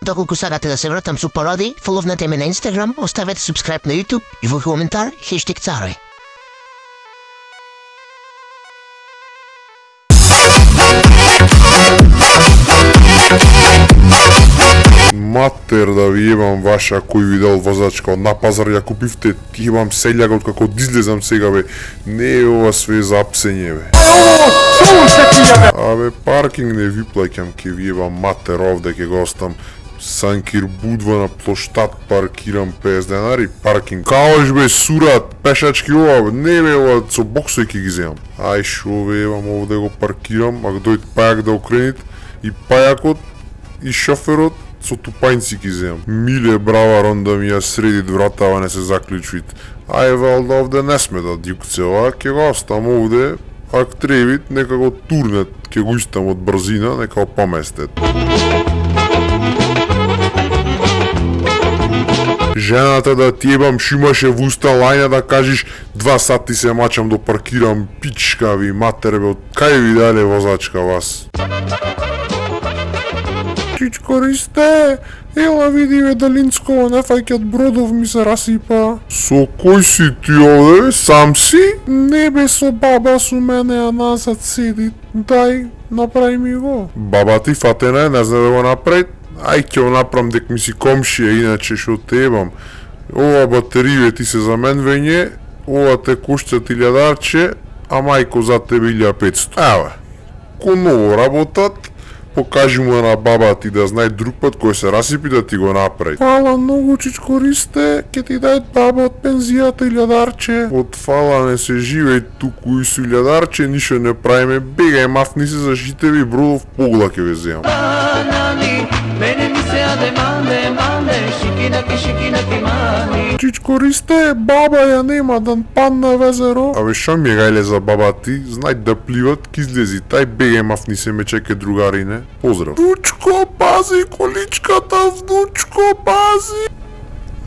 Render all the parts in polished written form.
доколку сагате да се вратам со породи, фоловнете ме на Инстаграм, оставете субскрайб на Ютуб и во коментар хештег царој. Матер да ви ебам ваша кој видел возачка на пазар ја купивте, ти ебам селјакот како да излезам сега бе. Не е ова све за апсење бе. Абе паркинг не ви плаќам, ке ви ебам матер овде ке го остам. Санкир Будва на плоштад паркирам 50 денари, паркинг. Каош бе сурат, пешачки ова бе, не бе ова со боксој ке ги земам. Ај шо бе ебам овде го паркирам, ако дојд пајак да окренит и пајакот и шоферот со тупајнци ки земам. Миле браварон да ми ја средит вратава, не се заклучвит. Ај валда овде не сме да дјукце ова, ке го остам овде, ако требит, нека го турнет, ке го истам од брзина, нека го поместет. Жената да ти ебам шимаше во уста лајна да кажеш 2 сати се мачам да паркирам, пичка ви матер бе, од кај ви дале возачка вас? Чичко Ристе, ела види бе Далинско, не фаќат бродов ми се расипа. Со кој си ти овде бе, сам си? Не бе, со баба со мене, а назад седи. Дај, направи ми го. Баба ти фатена е, не знае да го направи? Ај ќе го направам дек ми си комшија, иначе шо те ебам. Ова батериве ти се за мен вење, ова те кошта 1000, а мајко за тебе 1500. Еве, ко ново работат, покажи му на баба ти да знае друг пат кој се расипи да ти го направи. Фала многу Чичко Ристе, ке ти дајат баба од пензијата 1000. Од фала не се живеј туку и со 1000, ништо не правиме, бегај мафни се за житеви бродов погла ке ве земам. Чичко Ристе, баба ја нема да падна везеро. Абе шо ми е гајле за баба ти, знај да пливат, ки излези, тај бегај мафни се ме чеке другарине. Поздрав. Внучко, пази количката, внучко, пази.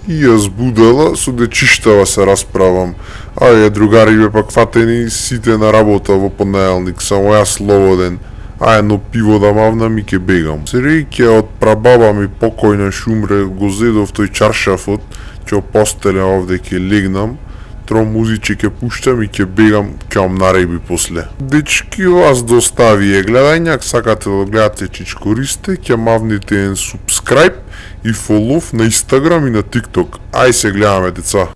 И јас будала, со дечиштава се расправам. Ајде другари бе пак фатени сите на работа во понеделник, само јас слободен. А едно пиво да мавнам и ке бегам. Среќа од прабаба ми покојна шумре, го зедов тој чаршафот, ќе постеле овде ке легнам, тром музиче ке пуштам и ке бегам, ке вам нареби после. Дечки, вас достави гледање, сакате да гледате Чичко Ристе, ке мавните en subscribe и фолов на Инстаграм и на ТикТок. Ај се гледаме, деца.